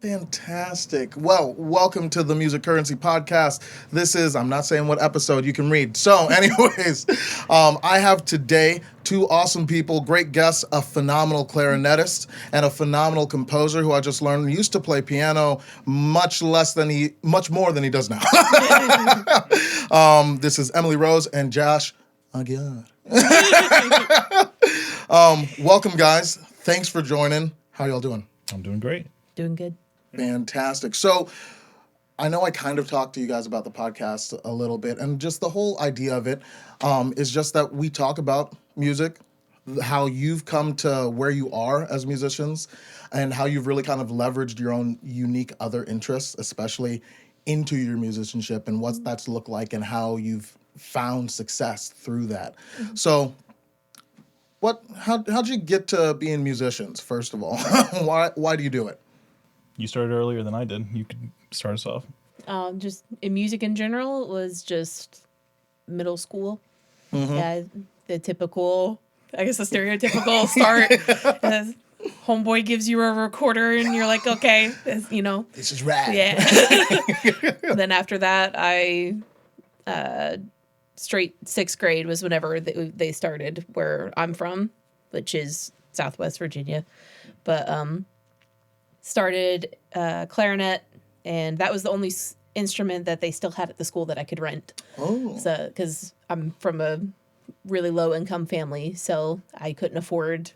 Fantastic. Well, welcome to the Music Currency Podcast. This is, I'm not saying what episode you can read. So, anyways, I have today two awesome people, great guests, a phenomenal clarinetist and a phenomenal composer who I just learned used to play piano much more than he does now. This is Emily Rose and Josh Aguiar. Welcome, guys. Thanks for joining. How y'all doing? I'm doing great. Doing good. Fantastic. So I know I kind of talked to you guys about the podcast a little bit, and just the whole idea of it is just that we talk about music, how you've come to where you are as musicians, and how you've really kind of leveraged your own unique other interests, especially into your musicianship, and what that's looked like, and how you've found success through that. Mm-hmm. So how'd you get to being musicians, first of all? Why do you do it? You started earlier than I did. You could start us off. Just in music in general, it was just middle school. Mm-hmm. Yeah, the typical, I guess the stereotypical start. Homeboy gives you a recorder and you're like, okay, This is rad. Yeah. Then after that, I straight sixth grade was whenever they started where I'm from, which is Southwest Virginia. But started clarinet, and that was the only instrument that they still had at the school that I could rent. Oh. So, because I'm from a really low income family, so I couldn't afford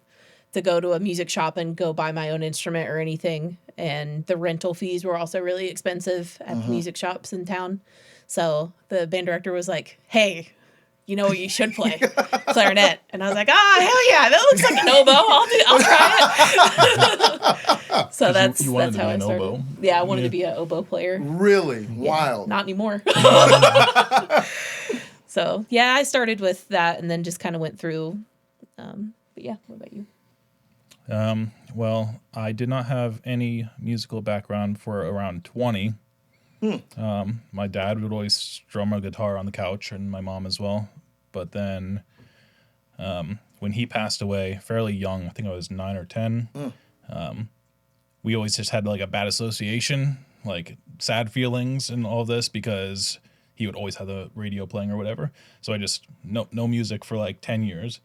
to go to a music shop and go buy my own instrument or anything. And the rental fees were also really expensive at the music shops in town. So the band director was like, hey, you know what you should play? Clarinet. And I was like, hell yeah, that looks like an oboe. I'll try it. So that's how I started. Oboe. Yeah, I wanted to be an oboe player. Really? Yeah, wild. not anymore. So yeah, I started with that and then just kind of went through. But yeah, what about you? Well, I did not have any musical background for around 20. My dad would always strum a guitar on the couch, and my mom as well. But then when he passed away fairly young, I think I was 9 or 10, we always just had like a bad association, like sad feelings and all this, because he would always have the radio playing or whatever. So I just, no music for like 10 years.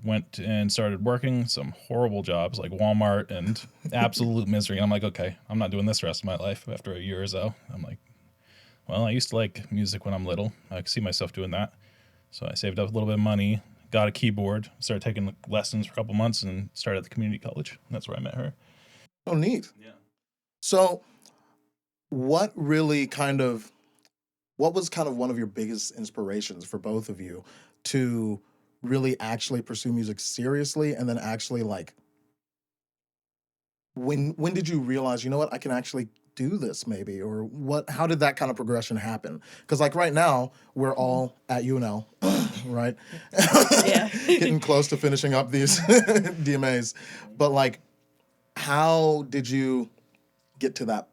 Went and started working some horrible jobs like Walmart and absolute misery. And I'm like, okay, I'm not doing this the rest of my life after a year or so. I'm like, well, I used to like music when I'm little. I could see myself doing that. So I saved up a little bit of money, got a keyboard, started taking lessons for a couple months, and started at the community college. And that's where I met her. Oh, neat. Yeah. So what was kind of one of your biggest inspirations for both of you to really actually pursue music seriously, and then actually like when did you realize, you know what, I can actually do this maybe, or how did that kind of progression happen? Because like right now we're all at UNL, right? Yeah. Getting close to finishing up these DMAs, but like how did you get to that?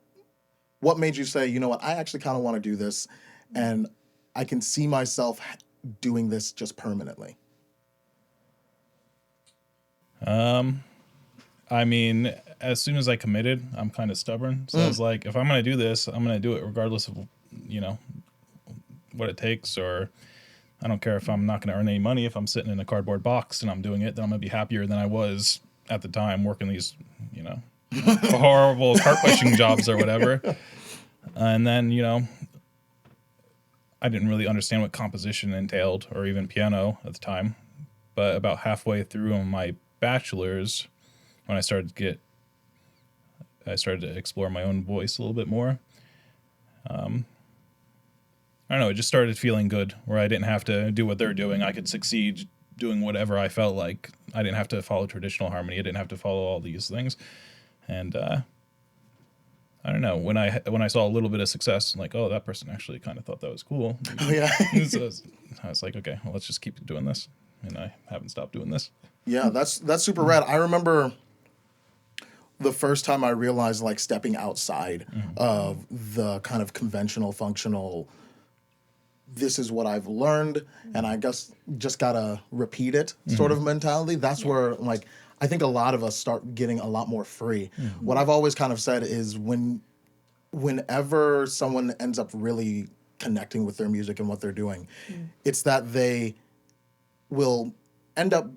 What made you say, you know what, I actually kind of want to do this, and I can see myself doing this just permanently? I mean, as soon as I committed, I'm kind of stubborn. So I was like, if I'm going to do this, I'm going to do it regardless of, what it takes. Or I don't care if I'm not going to earn any money. If I'm sitting in a cardboard box and I'm doing it, then I'm going to be happier than I was at the time working these, horrible cart pushing jobs or whatever. And then, I didn't really understand what composition entailed or even piano at the time. But about halfway through my bachelor's, when I started to explore my own voice a little bit more. I don't know, it just started feeling good, where I didn't have to do what they're doing. I could succeed doing whatever I felt like. I didn't have to follow traditional harmony. I didn't have to follow all these things. And I don't know, when I saw a little bit of success, I'm like, oh, that person actually kind of thought that was cool. Oh yeah. So I was like, okay, well, let's just keep doing this. And I haven't stopped doing this. Yeah, that's super rad. I remember the first time I realized like stepping outside of the kind of conventional, functional, this is what I've learned, and I guess just gotta repeat it sort of mentality. That's where like I think a lot of us start getting a lot more free. What I've always kind of said is whenever someone ends up really connecting with their music and what they're doing, it's that they will end up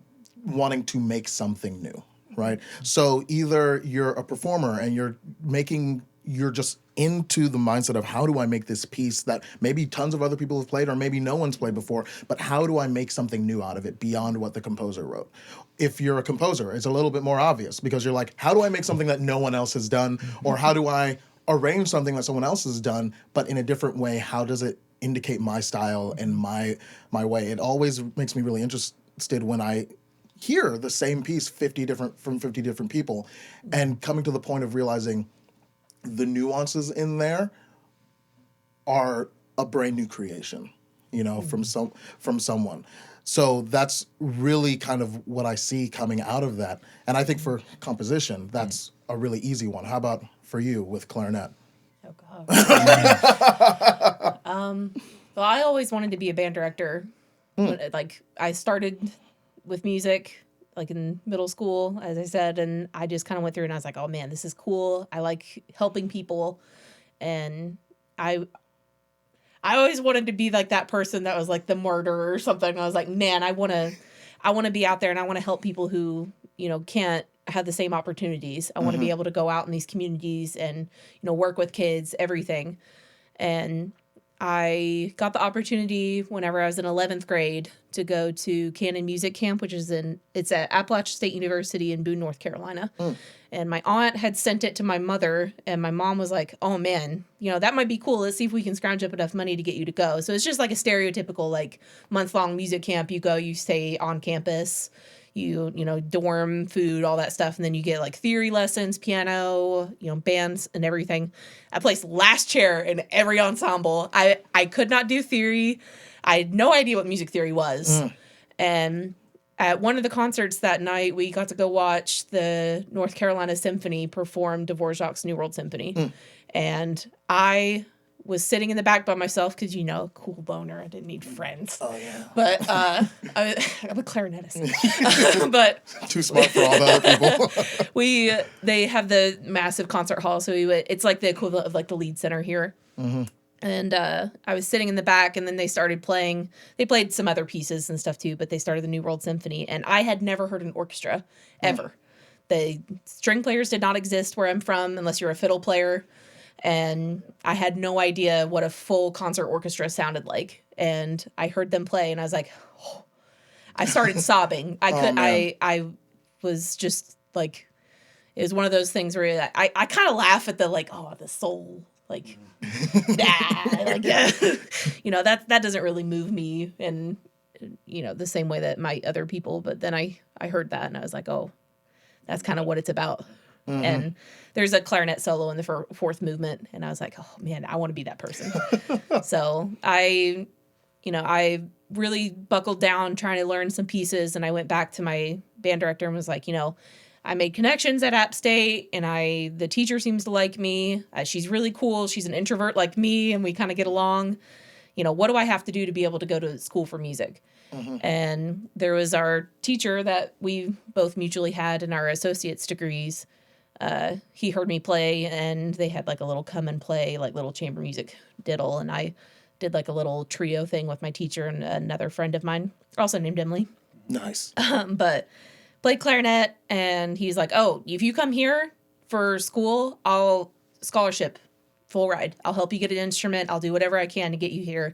wanting to make something new, right? So either you're a performer and you're just into the mindset of how do I make this piece that maybe tons of other people have played or maybe no one's played before, but how do I make something new out of it beyond what the composer wrote? If you're a composer, it's a little bit more obvious because you're like, how do I make something that no one else has done? Or how do I arrange something that someone else has done, but in a different way? How does it indicate my style and my way? It always makes me really interested when I hear the same piece from 50 different people and coming to the point of realizing the nuances in there are a brand new creation, from someone. So that's really kind of what I see coming out of that. And I think for composition, that's a really easy one. How about for you with clarinet? Oh God. Well, I always wanted to be a band director. Like I started with music like in middle school, as I said, and I just kind of went through and I was like, oh man, this is cool. I like helping people. And I always wanted to be like that person that was like the martyr or something. I was like, man, I want to be out there and I want to help people who, can't have the same opportunities. I want to be able to go out in these communities and, work with kids, everything. And I got the opportunity whenever I was in 11th grade to go to Canon Music Camp, it's at Appalachian State University in Boone, North Carolina. And my aunt had sent it to my mother, and my mom was like, oh man, that might be cool. Let's see if we can scrounge up enough money to get you to go. So it's just like a stereotypical like month-long music camp. You go, you stay on campus, you dorm, food, all that stuff. And then you get like theory lessons, piano, bands and everything. I placed last chair in every ensemble. I could not do theory. I had no idea what music theory was. And at one of the concerts that night, we got to go watch the North Carolina Symphony perform Dvorak's New World Symphony. And I was sitting in the back by myself because, cool boner. I didn't need friends. Oh, yeah. But I'm a clarinetist. But too smart for all the other people. They have the massive concert hall. So it's like the equivalent of like the Lead Center here. And I was sitting in the back, and then they started playing. They played some other pieces and stuff too, but they started the New World Symphony. And I had never heard an orchestra ever. The string players did not exist where I'm from unless you're a fiddle player. And I had no idea what a full concert orchestra sounded like. And I heard them play, and I was like, oh. I started sobbing. I was just like, it was one of those things where I kind of laugh at the like, oh, the soul, like, like, that doesn't really move me, and the same way that might other people. But then I heard that, and I was like, oh, that's kind of what it's about. And there's a clarinet solo in the fourth movement, and I was like, oh man, I want to be that person. So I really buckled down trying to learn some pieces, and I went back to my band director and was like, I made connections at App State, and the teacher seems to like me. She's really cool. She's an introvert like me, and we kind of get along. What do I have to do to be able to go to school for music? And there was our teacher that we both mutually had in our associate's degrees. He heard me play, and they had like a little come and play, like little chamber music diddle. And I did like a little trio thing with my teacher and another friend of mine, also named Emily. Nice. But played clarinet, and he's like, oh, if you come here for school, I'll scholarship, full ride. I'll help you get an instrument. I'll do whatever I can to get you here,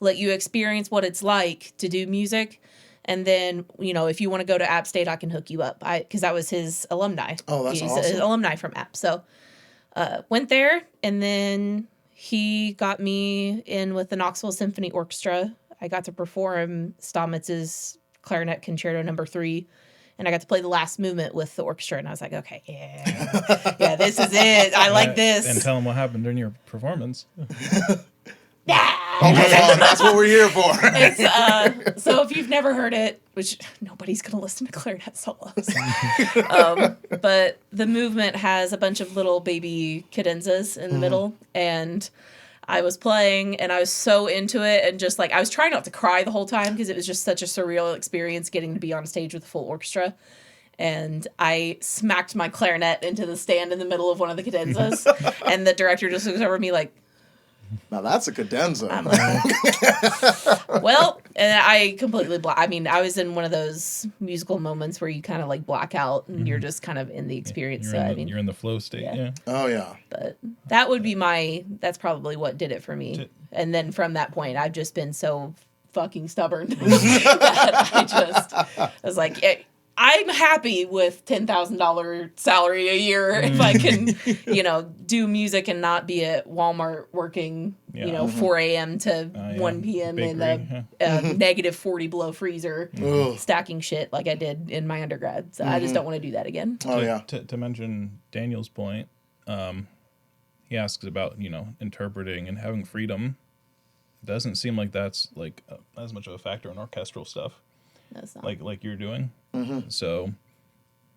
let you experience what it's like to do music. And then, if you want to go to App State, I can hook you up. Because that was his alumni. Oh, that's He's awesome. an alumni from App. So went there, and then he got me in with the Knoxville Symphony Orchestra. I got to perform Stammetz's Clarinet Concerto No. 3. And I got to play the last movement with the orchestra, and I was like, okay, yeah, this is it. I like this. And tell them what happened during your performance. Oh, come on. That's what we're here for. So if you've never heard it, which nobody's going to listen to clarinet solos, but the movement has a bunch of little baby cadenzas in the middle, and I was playing, and I was so into it, and just like I was trying not to cry the whole time because it was just such a surreal experience getting to be on stage with a full orchestra. and I smacked my clarinet into the stand in the middle of one of the cadenzas, and the director just looks over at me like, Now that's a cadenza. I'm like, well, and I completely I mean, I was in one of those musical moments where you kind of like black out and you're just kind of in the experience. You're in the flow state. Yeah. Oh yeah. But that would be that's probably what did it for me. And then from that point, I've just been so fucking stubborn that I was like, I'm happy with $10,000 salary a year if I can, do music and not be at Walmart working, 4 a.m. to 1 p.m. in a negative 40 below freezer, stacking shit like I did in my undergrad. So I just don't want to do that again. Oh yeah. To mention Daniel's point, he asks about interpreting and having freedom. It doesn't seem like that's like as much of a factor in orchestral stuff. That's not. Like you're doing. So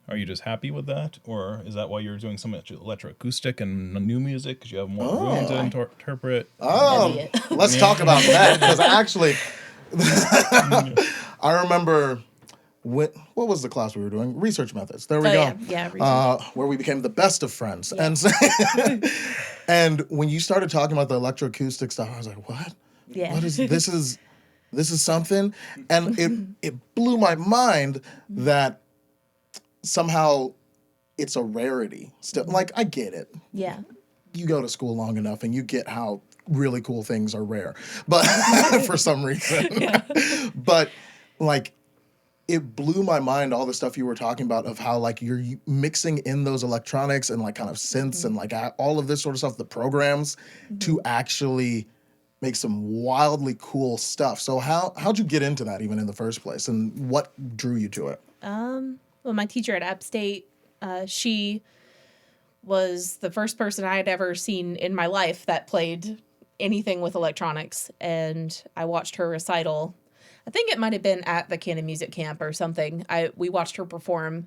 are you just happy with that, or is that why you're doing so much electroacoustic and new music because you have more room to interpret? Let's talk about that, because actually I remember what was the class we were doing? Research methods. There we go. Yeah, where we became the best of friends. Yeah. And so, and when you started talking about the electroacoustic stuff, I was like, what? Yeah. What is this is something? And it blew my mind that somehow it's a rarity still. Like, I get it. Yeah. You go to school long enough and you get how really cool things are rare, but for some reason. But like, it blew my mind, all the stuff you were talking about of how like you're mixing in those electronics and like kind of synths and like all of this sort of stuff, the programs to actually make some wildly cool stuff. So how'd you get into that even in the first place, and what drew you to it? Well, my teacher at App State, she was the first person I had ever seen in my life that played anything with electronics, and I watched her recital. I think it might have been at the Canon Music Camp or something. We watched her perform,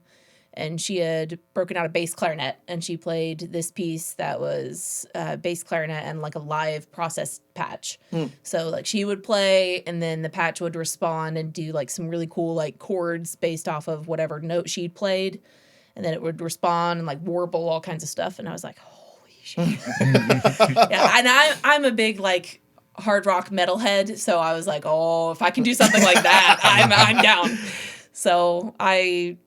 and she had broken out a bass clarinet, and she played this piece that was bass clarinet and like a live process patch. So like she would play, and then the patch would respond and do like some really cool like chords based off of whatever note she played, and then it would respond and like warble all kinds of stuff. And I was like, holy shit! Yeah, and I'm a big like hard rock metalhead, so I was like, oh, if I can do something like that, I'm down. So I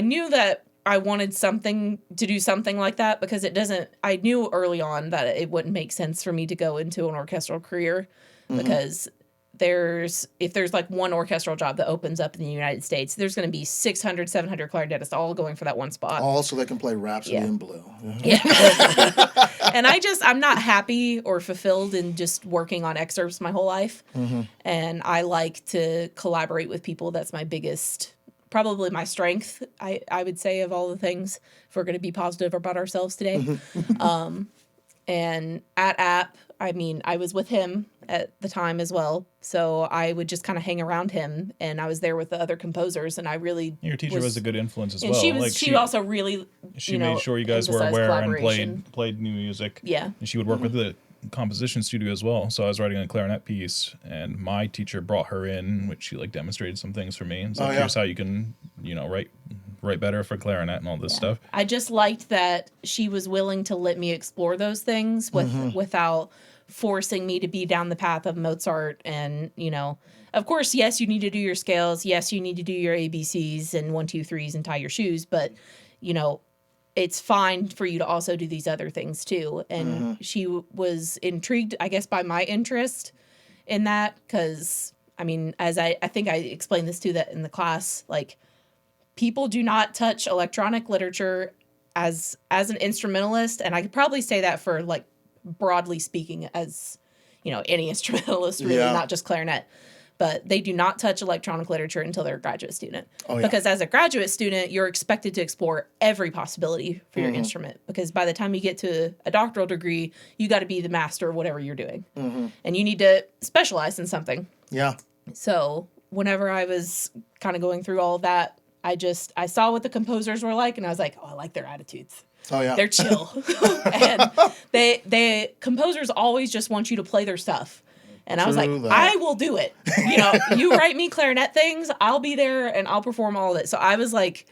knew that I wanted to do something like that, because I knew early on that it wouldn't make sense for me to go into an orchestral career, because if there's like one orchestral job that opens up in the United States, there's going to be 600, 700 clarinetists all going for that one spot. All so they can play Rhapsody in Blue. Yeah. And I'm not happy or fulfilled in just working on excerpts my whole life. And I like to collaborate with people. That's my biggest, probably my strength, I would say, of all the things, if we're going to be positive about ourselves today. And at App, I mean, I was with him at the time as well, so I would just kind of hang around him, and I was there with the other composers, and I really Your teacher was a good influence as and well. she also really made sure you guys were aware and played new music. Yeah, and she would work with the composition studio as well. So I was writing a clarinet piece, and my teacher brought her in, which she like demonstrated some things for me, and so here's how you can write better for clarinet and all this stuff. I just liked that she was willing to let me explore those things without forcing me to be down the path of Mozart. And, of course, yes, you need to do your scales. Yes, you need to do your ABCs and 1, 2, 3s and tie your shoes. But, it's fine for you to also do these other things too. And she was intrigued, I guess, by my interest in that. Because, I mean, as I think I explained this to that in the class, like, people do not touch electronic literature as an instrumentalist. And I could probably say that for like, broadly speaking, as any instrumentalist, really, not just clarinet, but they do not touch electronic literature until they're a graduate student. Because as a graduate student, you're expected to explore every possibility for your instrument, because by the time you get to a doctoral degree, you got to be the master of whatever you're doing, and you need to specialize in something. So whenever I was kind of going through all of that, I saw what the composers were like, and I was like, oh, I like their attitudes. They're chill. And they composers always just want you to play their stuff. And I was like, I will do it. You write me clarinet things, I'll be there and I'll perform all of it. So I was like,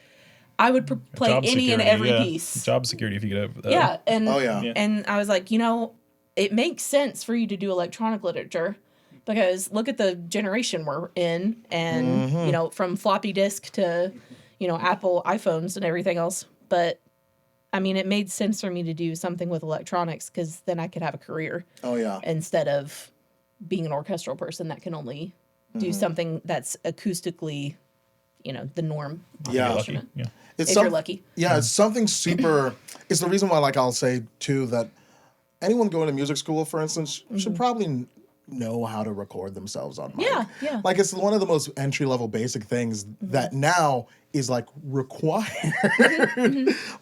I would play Job any and security, every yeah. piece. Job security if you could have. Yeah, and Oh, yeah. and I was like, it makes sense for you to do electronic literature because look at the generation we're in, and from floppy disk to Apple iPhones and everything else. But I mean, it made sense for me to do something with electronics because then I could have a career. Oh yeah. Instead of being an orchestral person that can only do something that's acoustically, the norm. On Yeah. the Lucky. instrument. Yeah. It's If you're lucky. Yeah, it's something super. It's the reason why, like, I'll say too that anyone going to music school, for instance, should probably know how to record themselves on mic. Yeah. Like, it's one of the most entry level basic things that now is like required.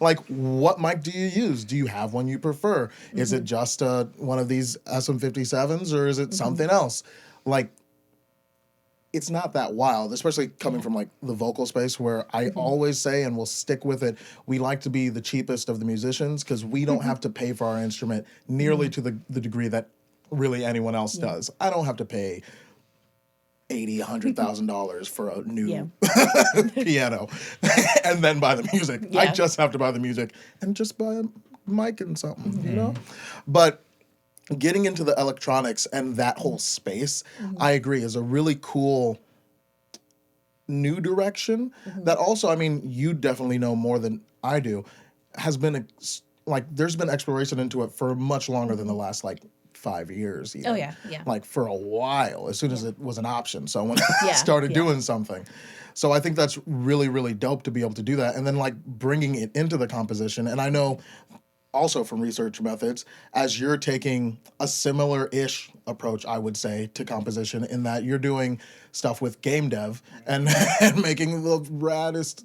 Like, what mic do you use? Do you have one you prefer? Is it just one of these SM57s or is it something else? Like, it's not that wild, especially coming from like the vocal space where I always say and will stick with it, we like to be the cheapest of the musicians because we don't have to pay for our instrument nearly to the degree that really anyone else does. I don't have to pay $100,000 for a new piano and then buy the music. I Yeah. just have to buy the music and just buy a mic and something, But getting into the electronics and that whole space, I agree, is a really cool new direction that also, I mean, you definitely know more than I do, has been, there's been exploration into it for much longer than the last, 5 years. Even. Oh, yeah. Like, for a while, as soon as it was an option. So when I Yeah, started yeah. doing something. So I think that's really, really dope to be able to do that. And then, bringing it into the composition. And I know also from research methods, as you're taking a similar-ish approach, I would say, to composition in that you're doing stuff with game dev and, and making the raddest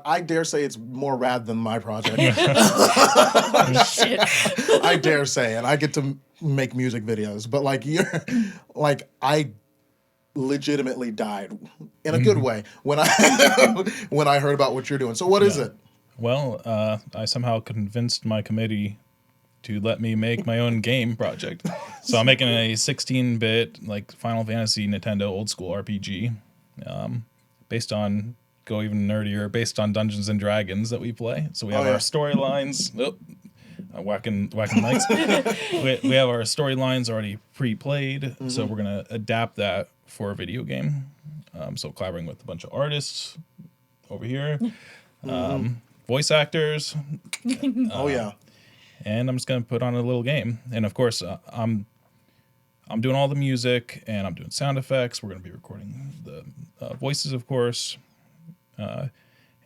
I dare say it's more rad than my project. Shit. I dare say, and I get to make music videos, but I legitimately died in a good way when I heard about what you're doing. So what is it? Well, I somehow convinced my committee to let me make my own game project. So I'm making a 16-bit Final Fantasy Nintendo old school RPG, based on go even nerdier, based on Dungeons and Dragons that we play. So we have our storylines. Whacking mics. we have our storylines already pre-played, so we're gonna adapt that for a video game. So collaborating with a bunch of artists over here, voice actors. Oh yeah. And I'm just gonna put on a little game. And of course, I'm doing all the music and I'm doing sound effects. We're gonna be recording the voices, of course.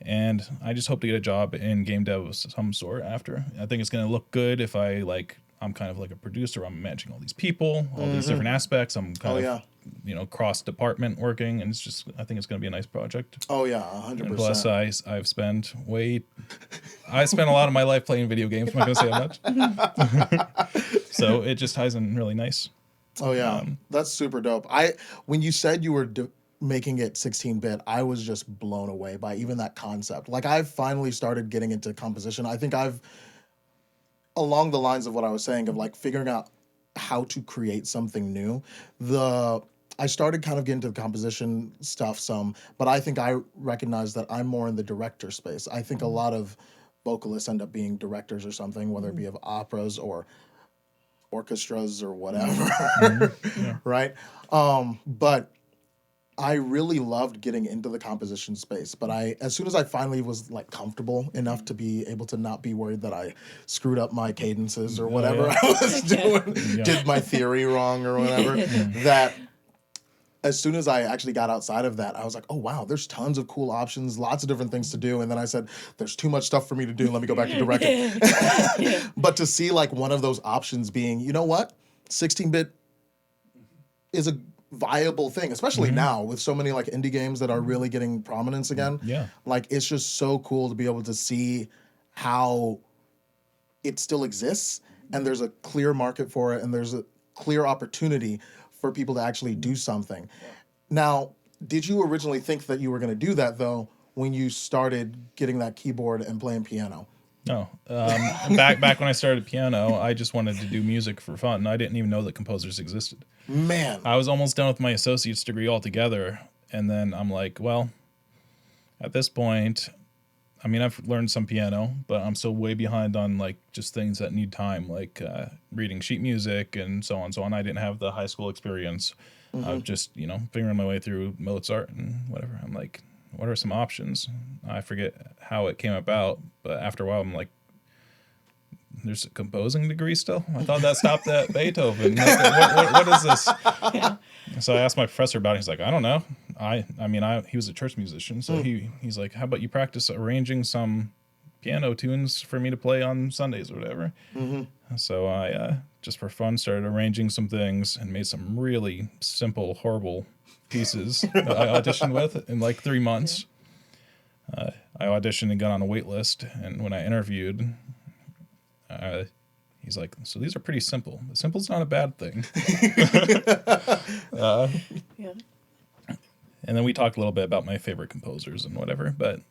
And I just hope to get a job in game dev of some sort after. I think it's going to look good if I'm kind of like a producer. I'm managing all these people, all these different aspects. I'm kind of cross department working, and I think it's going to be a nice project. Oh yeah, 100%. And plus, I spent a lot of my life playing video games. I'm not going to say how much. So it just ties in really nice. Oh yeah, that's super dope. When you said you were making it 16-bit, I was just blown away by even that concept. I've finally started getting into composition. I think I've, along the lines of what I was saying, of figuring out how to create something new. I started kind of getting to the composition stuff some, but I think I recognize that I'm more in the director space. I think a lot of vocalists end up being directors or something, whether it be of operas or orchestras or whatever, right? But I really loved getting into the composition space, but as soon as I finally was comfortable enough to be able to not be worried that I screwed up my cadences or whatever I was doing, did my theory wrong or whatever, that as soon as I actually got outside of that, I was like, oh wow, there's tons of cool options, lots of different things to do. And then I said, there's too much stuff for me to do. Let me go back to directing. But to see one of those options being, you know what, 16-bit is a viable thing, especially now with so many indie games that are really getting prominence again. Yeah. It's just so cool to be able to see how it still exists and there's a clear market for it and there's a clear opportunity for people to actually do something. Now, did you originally think that you were going to do that though when you started getting that keyboard and playing piano? No. Back when I started piano, I just wanted to do music for fun. I didn't even know that composers existed. Man. I was almost done with my associate's degree altogether, and then I'm like, well, at this point, I mean, I've learned some piano, but I'm still way behind on like just things that need time, like reading sheet music and so on and so on. I didn't have the high school experience of just, figuring my way through Mozart and whatever. I'm like, what are some options? I forget how it came about, but after a while, I'm like, there's a composing degree still? I thought that stopped at Beethoven. Like, what is this? Yeah. So I asked my professor about it. He's like, I don't know. He was a church musician. So he's like, how about you practice arranging some piano tunes for me to play on Sundays or whatever? So I, just for fun, started arranging some things and made some really simple, horrible pieces that I auditioned with in like 3 months. I auditioned and got on a wait list. And when I interviewed, he's like, so these are pretty simple. Simple's not a bad thing. Yeah. And then we talked a little bit about my favorite composers and whatever. But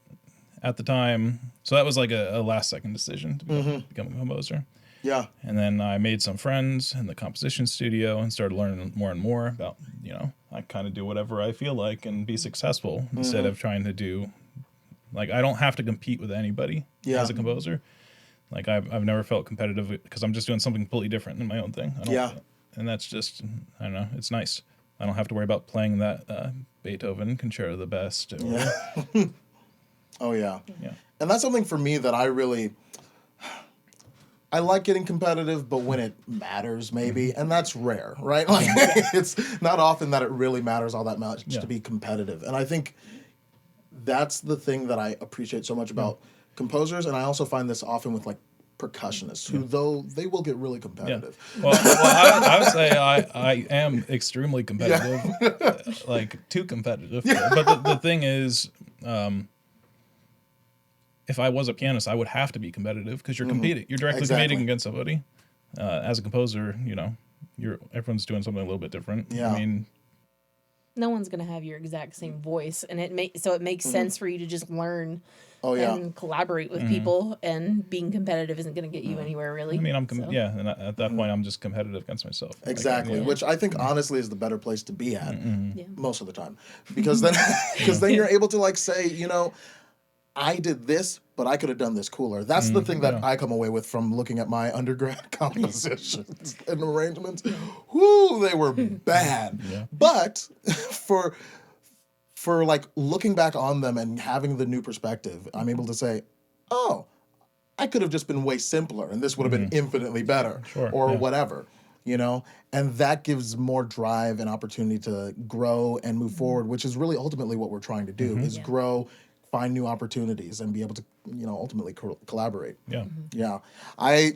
at the time, so that was like a last second decision to become a composer. Yeah. And then I made some friends in the composition studio and started learning more and more about, I kind of do whatever I feel like and be successful instead of trying to do, like, I don't have to compete with anybody as a composer. Like, I've never felt competitive because I'm just doing something completely different than my own thing. And that's just, I don't know, it's nice. I don't have to worry about playing that Beethoven Concerto the Best. Or, Oh, yeah. Yeah. And that's something for me that I like getting competitive, but when it matters, maybe, and that's rare, right? Like, it's not often that it really matters all that much to be competitive. And I think that's the thing that I appreciate so much about composers, and I also find this often with, like, percussionists, who, though, they will get really competitive. Well, I would say I am extremely competitive, like, too competitive. But the thing is, if I was a pianist, I would have to be competitive because you're competing. You're directly competing against somebody. As a composer, everyone's doing something a little bit different. Yeah. I mean, No one's going to have your exact same voice, and it makes sense for you to just learn and collaborate with people, and being competitive isn't going to get you anywhere, really. I mean, and at that point, I'm just competitive against myself. Exactly, Like, which I think honestly is the better place to be at most of the time, because then you're able to, like, say, I did this, but I could have done this cooler. That's the thing that I come away with from looking at my undergrad compositions and arrangements. Whoo, they were bad. But for like looking back on them and having the new perspective, I'm able to say, oh, I could have just been way simpler and this would have been infinitely better or whatever, and that gives more drive and opportunity to grow and move forward, which is really ultimately what we're trying to do is grow, find new opportunities, and be able to, ultimately collaborate. Yeah. Yeah. I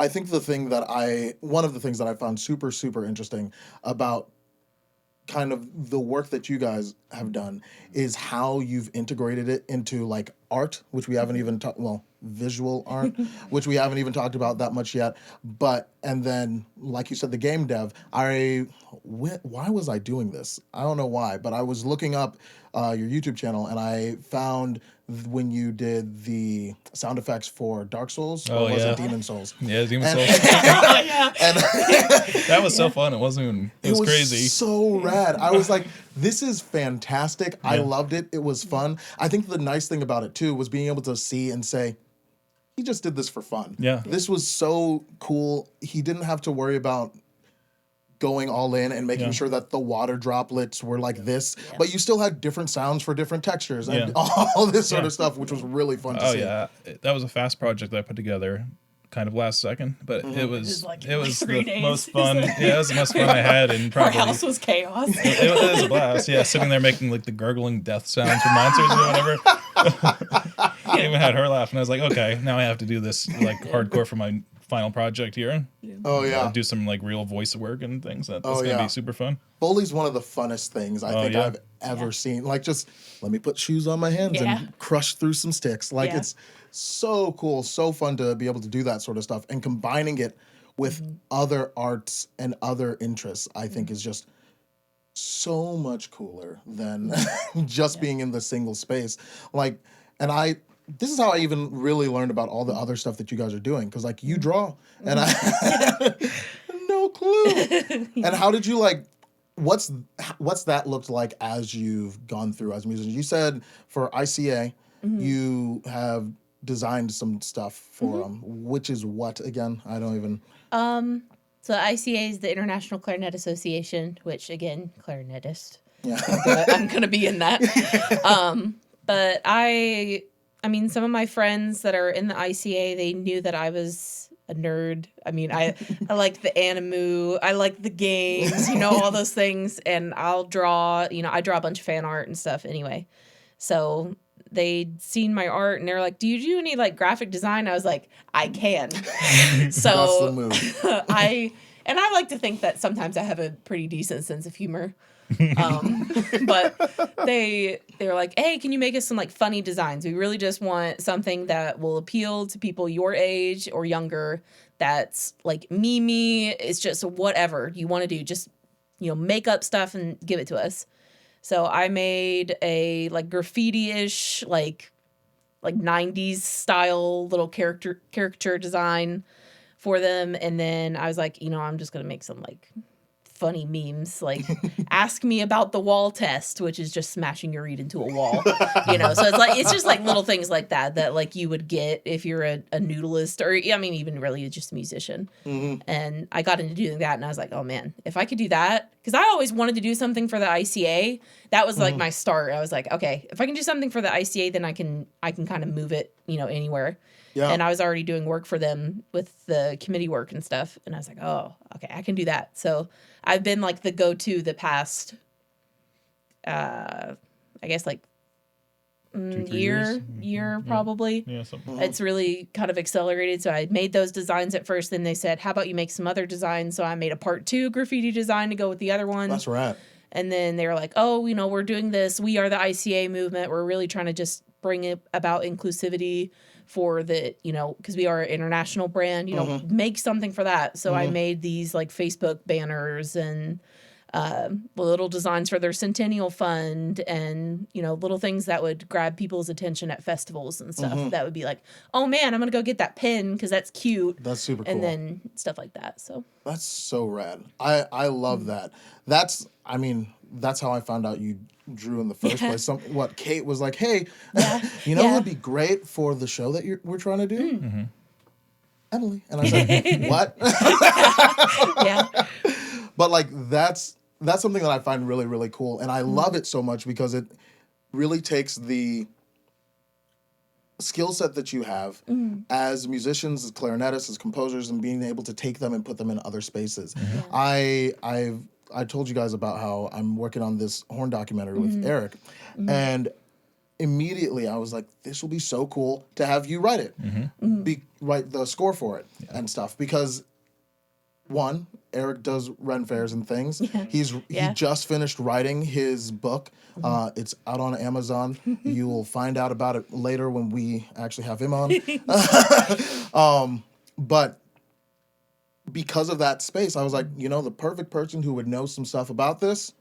think one of the things that I found super, super interesting about kind of the work that you guys have done is how you've integrated it into, like, art, which we haven't even visual art, which we haven't even talked about that much yet. And then, like you said, the game dev. Why was I doing this? I don't know why, but I was looking up your YouTube channel and I found when you did the sound effects for Dark Souls, or was it Demon Souls? Yeah, Demon Souls. And That was so fun. It wasn't even. It was crazy. So rad. I was like, this is fantastic. I loved it. It was fun. I think the nice thing about it too was being able to see and say, he just did this for fun. Yeah. This was so cool. He didn't have to worry about going all in and making sure that the water droplets were like this, but you still had different sounds for different textures and all this sort of stuff, which was really fun to see. Oh yeah, that was a fast project that I put together, kind of last second, but it was the most fun. Yeah, it was the most fun I had, and probably Our house was chaos. it was a blast. Yeah, sitting there making like the gurgling death sounds for monsters or whatever. I even had her laughing. I was like, okay, now I have to do this like hardcore for my final project here. Oh yeah, do some like real voice work and things. That's gonna be super fun. Foley's one of the funnest things I think I've ever seen. Like, just let me put shoes on my hands and crush through some sticks. Like, it's so cool, so fun to be able to do that sort of stuff, and combining it with other arts and other interests, I think is just so much cooler than just being in the single space. Like, and this is how I even really learned about all the other stuff that you guys are doing. Cause like, you draw and I no clue. And how did you, like, what's that looked like as you've gone through as a musician? You said for ICA, you have designed some stuff for them, which is what again? I don't even. So ICA is the International Clarinet Association, which again, clarinetist. Yeah. I'm gonna be in that. But I mean, some of my friends that are in the ICA, they knew that I was a nerd. I mean, I like the animu, I like the games, all those things, and I'll draw. I draw a bunch of fan art and stuff anyway. So they'd seen my art and they're like, "Do you do any like graphic design?" I was like, "I can." So That's the move. I like to think that sometimes I have a pretty decent sense of humor. But they were like, "Hey, can you make us some like funny designs? We really just want something that will appeal to people your age or younger. That's like me. It's just whatever you want to do. Just make up stuff and give it to us." So I made a like graffiti-ish, like 90s style little caricature design for them. And then I was like, I'm just going to make some like funny memes, like ask me about the wall test, which is just smashing your reed into a wall. So it's just like little things like that like you would get if you're a noodleist or even really just a musician. And I got into doing that and I was like, oh man, if I could do that, because I always wanted to do something for the ICA. That was like my start. I was like, okay, if I can do something for the ICA, then I can kind of move it anywhere. Yeah. And I was already doing work for them with the committee work and stuff. And I was like, oh, okay, I can do that. So I've been like the go-to the past, I guess like 2-3 years? year probably. Yeah, something. It's really kind of accelerated. So I made those designs at first. Then they said, how about you make some other designs? So I made a part 2 graffiti design to go with the other one. That's right. And then they were like, oh, we're doing this. We are the ICA movement. We're really trying to just bring it about inclusivity for the, because we are an international brand, make something for that. So I made these like Facebook banners and little designs for their Centennial Fund and, little things that would grab people's attention at festivals and stuff. That would be like, oh man, I'm going to go get that pin because that's cute. That's super cool. And then stuff like that. So that's so rad. I love that. That's how I found out you drew in the first place. Kate was like, hey, what would be great for the show that we're trying to do? Emily. And I said, what? Yeah. But like that's something that I find really, really cool. And I love it so much because it really takes the skill set that you have as musicians, as clarinetists, as composers, and being able to take them and put them in other spaces. I told you guys about how I'm working on this horn documentary with Eric, and immediately I was like, this will be so cool to have you write it, write the score for it and stuff, because one, Eric does Ren fairs and things. Yeah. He just finished writing his book. It's out on Amazon. You will find out about it later when we actually have him on. But because of that space, I was like, the perfect person who would know some stuff about this.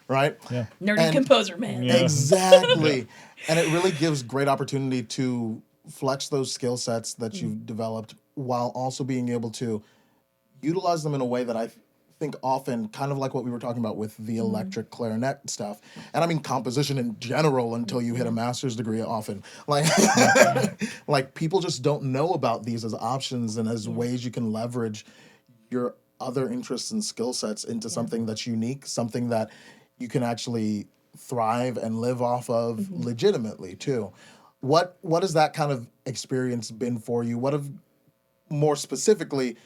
Right? Yeah. Nerdy composer, man. Yeah. Exactly. And it really gives great opportunity to flex those skill sets that you've developed while also being able to utilize them in a way that I think often, kind of like what we were talking about with the electric clarinet stuff, and I mean composition in general until you hit a master's degree often. Like, like people just don't know about these as options and as ways you can leverage your other interests and skill sets into something that's unique, something that you can actually thrive and live off of legitimately too. What has that kind of experience been for you? What have, more specifically,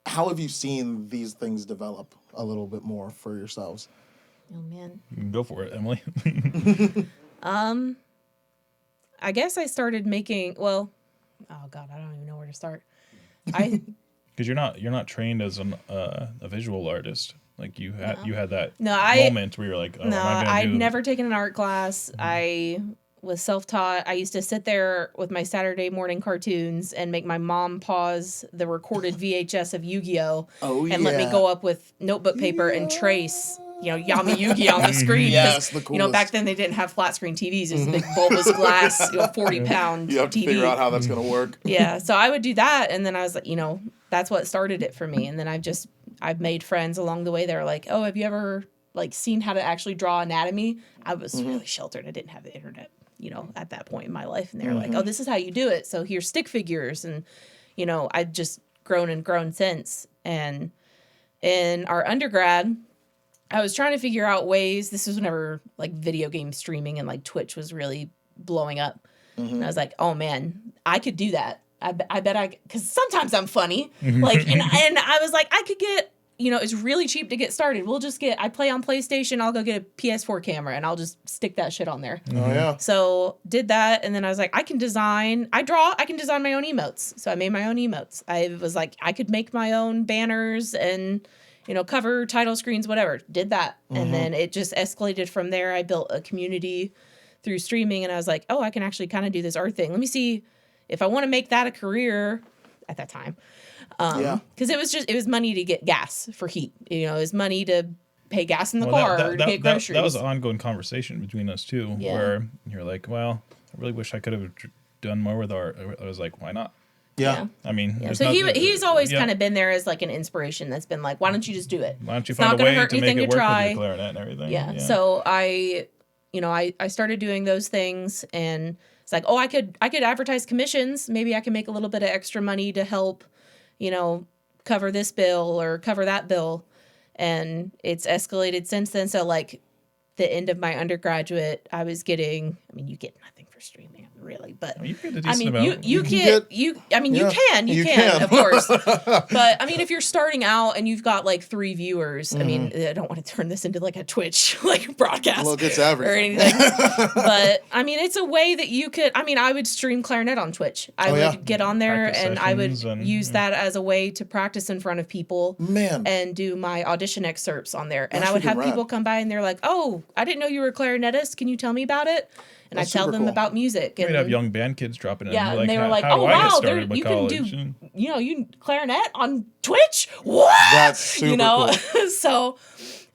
how have you seen these things develop a little bit more for yourselves? Oh man. Go for it, Emily. I guess I started making, oh God, I don't even know where to start. Because you're not trained as a visual artist. Like you had that moment where you're like, oh, I'd never taken an art class. I was self-taught. I used to sit there with my Saturday morning cartoons and make my mom pause the recorded VHS of Yu-Gi-Oh! And let me go up with notebook paper and trace, Yami Yu-Gi on the screen. Yes, the coolest. Back then they didn't have flat screen TVs. It was a big bulbous glass, 40-pound TV. You have to figure out how that's going to work. Yeah, so I would do that, and then I was like, that's what started it for me. And then I've made friends along the way that are like, oh, have you ever like seen how to actually draw anatomy? I was really sheltered. I didn't have the internet, at that point in my life. And they were like, oh, this is how you do it. So here's stick figures. And, I've just grown and grown since. And in our undergrad, I was trying to figure out ways. This was whenever like video game streaming and like Twitch was really blowing up. And I was like, oh man, I could do that. I bet because sometimes I'm funny. Like, and I was like, I could get, it's really cheap to get started. I play on PlayStation. I'll go get a PS4 camera and I'll just stick that shit on there. Oh yeah. So did that. And then I was like, I can design my own emotes. So I made my own emotes. I was like, I could make my own banners and, cover title screens, whatever. Did that. And then it just escalated from there. I built a community through streaming and I was like, oh, I can actually kind of do this art thing. Let me see if I want to make that a career at that time. Because it was money to get gas for heat. It was money to pay gas in the car or to get groceries. That was an ongoing conversation between us too, where you're like, well, I really wish I could have done more with art. I was like, why not? Yeah. I mean, so he's always kind of been there as like an inspiration that's been like, why don't you just do it? Why don't you find a way to make it work with your clarinet and everything? Yeah. So I started doing those things and it's like, oh, I could advertise commissions. Maybe I can make a little bit of extra money to help, cover this bill or cover that bill. And it's escalated since then. So like the end of my undergraduate, I was getting, you get nothing for streaming really, but you get a decent amount. you can, of course. But if you're starting out and you've got like 3 viewers, I don't want to turn this into like a Twitch like broadcast. Look, it's average or anything. But it's a way that you could. I would stream clarinet on Twitch. I would get on there and I would use that as a way to practice in front of people. Man. And do my audition excerpts on there, and I would have people come by and they're like, "Oh, I didn't know you were a clarinetist. Can you tell me about it?" And I tell them about music. And we'd have young band kids dropping in. Yeah, like, and they were like, "Oh wow, you can do, you clarinet on Twitch? What?" That's super cool. So,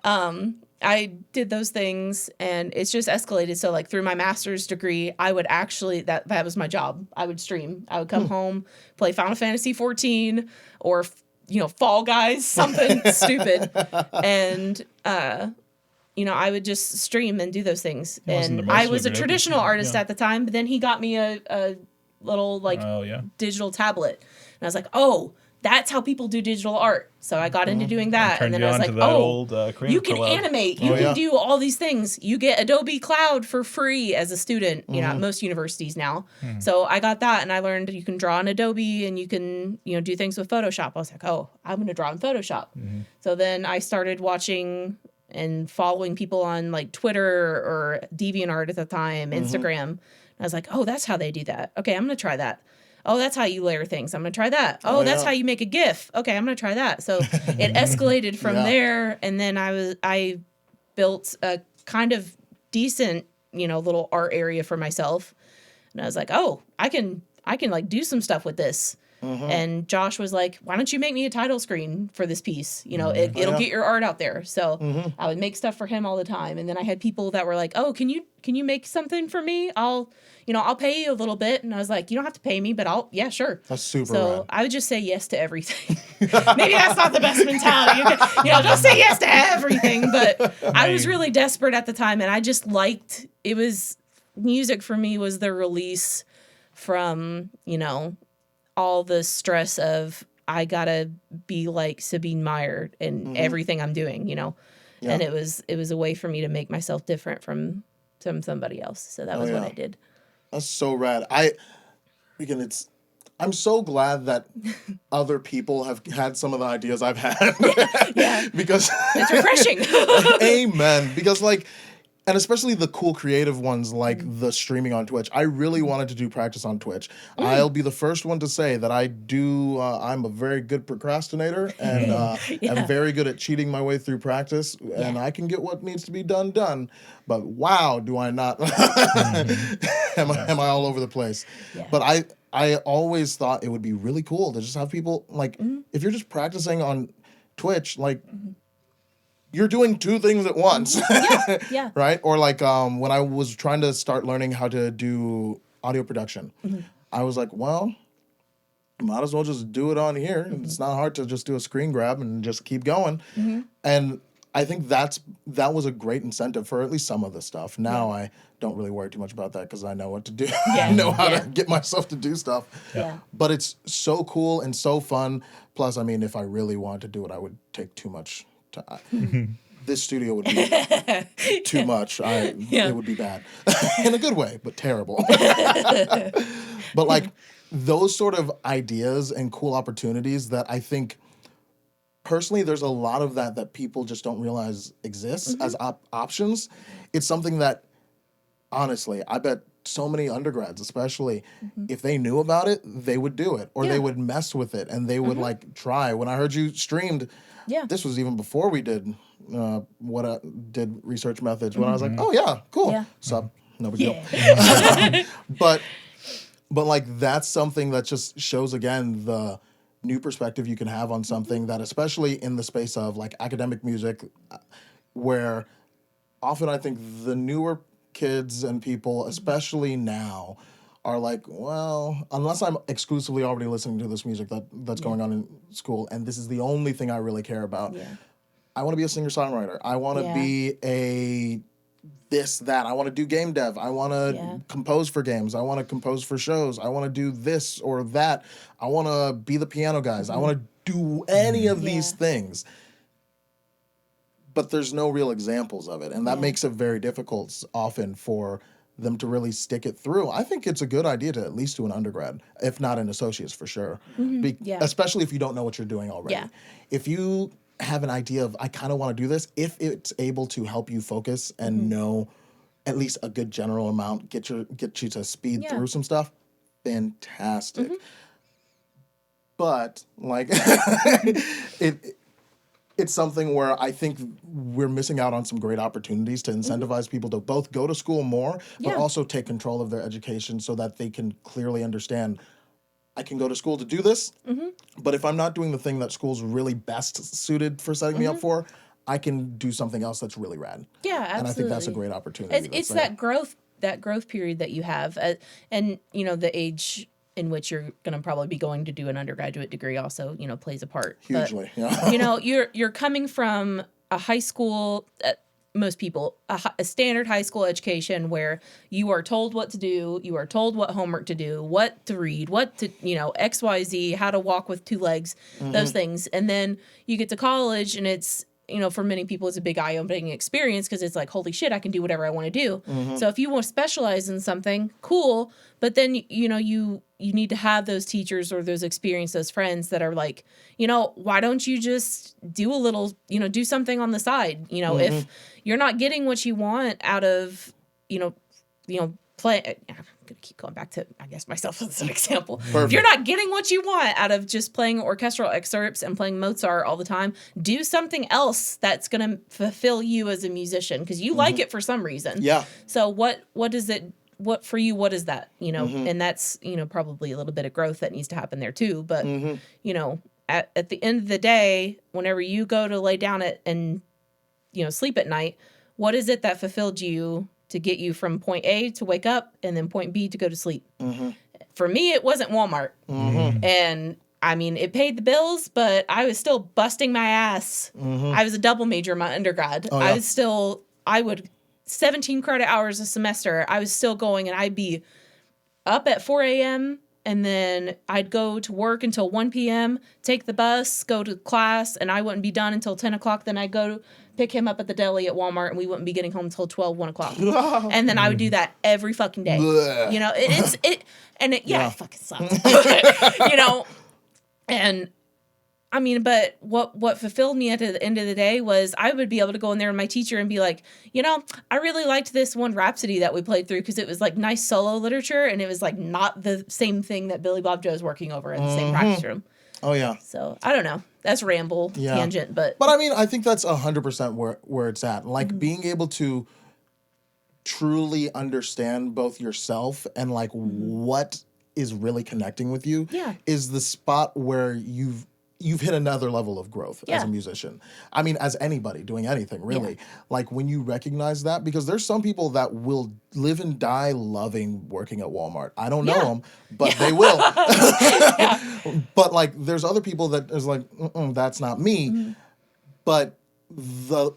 I did those things, and it's just escalated. So, like through my master's degree, I would actually that was my job. I would stream. I would come home, play Final Fantasy 14 or Fall Guys, something stupid, and I would just stream and do those things. And I was a traditional artist at the time, but then he got me a little digital tablet. And I was like, oh, that's how people do digital art. So I got into doing that. And then I was like, you can animate. You can do all these things. You get Adobe Cloud for free as a student, at most universities now. So I got that and I learned you can draw in Adobe and you can, do things with Photoshop. I was like, oh, I'm going to draw in Photoshop. So then I started watching and following people on like Twitter or DeviantArt at the time, Instagram. And I was like, oh, that's how they do that. Okay, I'm going to try that. Oh, that's how you layer things. I'm going to try that. Oh, that's how you make a GIF. Okay, I'm going to try that. So it escalated from there. And then I built a kind of decent, little art area for myself. And I was like, oh, I can like do some stuff with this. And Josh was like, why don't you make me a title screen for this piece? It'll get your art out there. So I would make stuff for him all the time. And then I had people that were like, oh, can you make something for me? I'll pay you a little bit. And I was like, you don't have to pay me, but yeah, sure. That's super So rad. I would just say yes to everything. Maybe that's not the best mentality. Just say yes to everything. But I was really desperate at the time. And I just music for me was the release from, all the stress of I gotta be like Sabine Meyer in everything I'm doing, and it was a way for me to make myself different from somebody else. So that was what I did. That's so rad. I'm so glad that other people have had some of the ideas I've had. Yeah. Because it's refreshing. Amen. Because and especially the cool creative ones like the streaming on Twitch. I really wanted to do practice on Twitch. I'll be the first one to say that I'm a very good procrastinator and I'm very good at cheating my way through practice and I can get what needs to be done. But wow, do I not. Am I all over the place? Yeah. But I always thought it would be really cool to just have people if you're just practicing on Twitch, you're doing 2 things at once. Yeah. Right? Or when I was trying to start learning how to do audio production, I was like, well, might as well just do it on here. It's not hard to just do a screen grab and just keep going. And I think that was a great incentive for at least some of the stuff. Now I don't really worry too much about that because I know what to do. I know how to get myself to do stuff. Yeah. But it's so cool and so fun. Plus, I mean, if I really wanted to do it, I would take too much time. This studio would be too much. It would be bad. In a good way, but terrible. But like those sort of ideas and cool opportunities that I think personally there's a lot of that people just don't realize exists as options. It's something that honestly, I bet so many undergrads, especially if they knew about it, they would do it or they would mess with it and they would like try. When I heard you streamed, this was even before we did did research methods. When I was like, oh yeah, cool. Yeah. Sup, no big deal. But like that's something that just shows again the new perspective you can have on something that, especially in the space of like academic music, where often I think the newer kids and people, especially now, are like, well, unless I'm exclusively already listening to this music that's going on in school, and this is the only thing I really care about. I want to be a singer-songwriter. I want to be a this, that. I want to do game dev. I want to compose for games. I want to compose for shows. I want to do this or that. I want to be the piano guys. I want to do any of these things. But there's no real examples of it. And that makes it very difficult often for them to really stick it through. I think it's a good idea to at least do an undergrad, if not an associate's for sure. Especially if you don't know what you're doing already. If you have an idea of, I kind of want to do this, if it's able to help you focus and know at least a good general amount, get you to speed through some stuff, fantastic. But like it's something where I think we're missing out on some great opportunities to incentivize people to both go to school more, but also take control of their education so that they can clearly understand, I can go to school to do this, but if I'm not doing the thing that school's really best suited for setting me up for, I can do something else that's really rad. Yeah, absolutely. And I think that's a great opportunity. It's that growth period that you have, and you know the age in which you're going to probably be going to do an undergraduate degree also, you know, plays a part. Hugely, you know, you're coming from a high school. Most people, a standard high school education where you are told what to do, you are told what homework to do, what to read, what to, you know, X, Y, Z, how to walk with two legs, those things. And then you get to college and it's, you know, for many people, it's a big eye-opening experience because it's like, holy shit, I can do whatever I want to do. So if you want to specialize in something, cool. But then, you know, you need to have those teachers or those experienced, those friends that are like, you know, why don't you just do a little, you know, do something on the side? You know, if you're not getting what you want out of, you know, play. I'm gonna keep going back to, I guess, myself as an example. If you're not getting what you want out of just playing orchestral excerpts and playing Mozart all the time, do something else that's gonna fulfill you as a musician because you like it for some reason. Yeah. So what is it? What for you? What is that? You know, and that's, you know, probably a little bit of growth that needs to happen there too. But you know, at the end of the day, whenever you go to lay down and you know sleep at night, what is it that fulfilled you to get you from point A to wake up and then point B to go to sleep? For me, it wasn't Walmart, and I mean, it paid the bills, but I was still busting my ass. I was a double major in my undergrad. Oh, yeah. I would 17 credit hours a semester. I was still going, and I'd be up at 4 a.m. and then I'd go to work until 1 p.m., take the bus, go to class, and I wouldn't be done until 10 o'clock. Then I'd go pick him up at the deli at Walmart, and we wouldn't be getting home until 12, 1 o'clock. And then I would do that every fucking day. You know, it fucking sucks. You know, and I mean, but what fulfilled me at the end of the day was I would be able to go in there with my teacher and be like, you know, I really liked this one Rhapsody that we played through because it was like nice solo literature and it was like not the same thing that Billy Bob Joe's working over in the same practice room. Oh yeah. So I don't know. That's tangent, but I mean, I think that's 100% where it's at. Like being able to truly understand both yourself and like what is really connecting with you is the spot where you've you've hit another level of growth as Yeah. a musician. I mean, as anybody doing anything, really. Yeah. Like when you recognize that, because there's some people that will live and die loving working at Walmart. I don't know Yeah. them, but they will. Yeah. But like, there's other people that is like, that's not me. Mm-hmm. But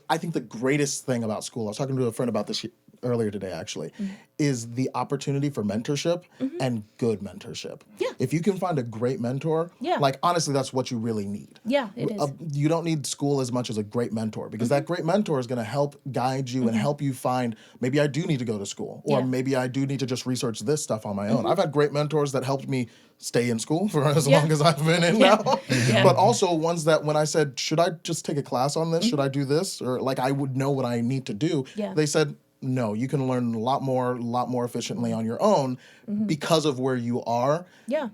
I think the greatest thing about school, I was talking to a friend about this earlier today, actually, is the opportunity for mentorship and good mentorship. Yeah. If you can find a great mentor, Yeah. like honestly, that's what you really need. Yeah, it is. You don't need school as much as a great mentor, because that great mentor is going to help guide you and help you find, maybe I do need to go to school, or Yeah. maybe I do need to just research this stuff on my own. I've had great mentors that helped me stay in school for as Yeah. long as I've been in Yeah. now. Yeah. But also ones that when I said, should I just take a class on this? Should I do this? Or like I would know what I need to do. Yeah. They said, no, you can learn a lot more efficiently on your own because of where you are Yeah.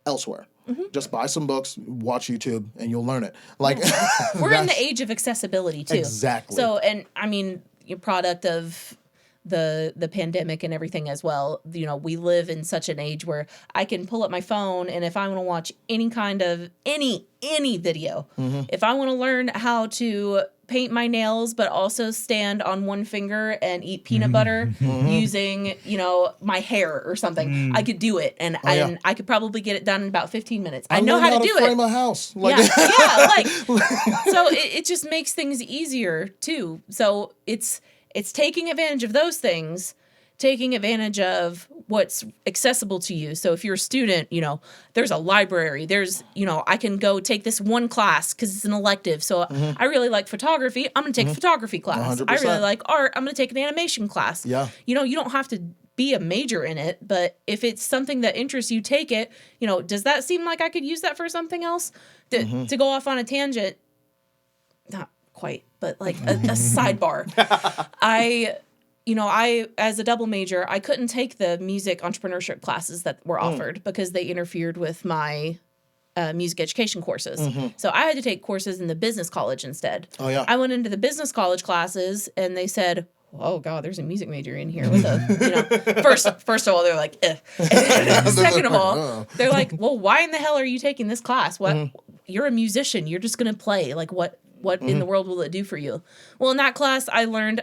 elsewhere. Just buy some books, watch YouTube, and you'll learn it. Like We're in the that's- age of accessibility too. Exactly. So, and I mean, your product of the pandemic and everything as well. You know, we live in such an age where I can pull up my phone, and if I want to watch any kind of any video, if I want to learn how to paint my nails but also stand on one finger and eat peanut butter using, you know, my hair or something, I could do it, and yeah. I could probably get it done in about 15 minutes. I know learned how to do frame it. a house. Like, Yeah, like so it just makes things easier too. So it's taking advantage of those things, taking advantage of what's accessible to you. So if you're a student, you know, there's a library, there's, you know, I can go take this one class because it's an elective. So I really like photography. I'm going to take a photography class. 100%. I really like art. I'm going to take an animation class. Yeah. You know, you don't have to be a major in it, but if it's something that interests you, take it. You know, does that seem like I could use that for something else? To go off on a tangent, not quite, but like a sidebar. I as a double major, I couldn't take the music entrepreneurship classes that were offered because they interfered with my music education courses. So I had to take courses in the business college instead. Oh, yeah. I went into the business college classes and they said, oh God, there's a music major in here with a, you know, first of all, they're like, eh. Second of all, they're like, well, why in the hell are you taking this class? What, you're a musician. You're just going to play. Like what in the world will it do for you? Well, in that class, I learned,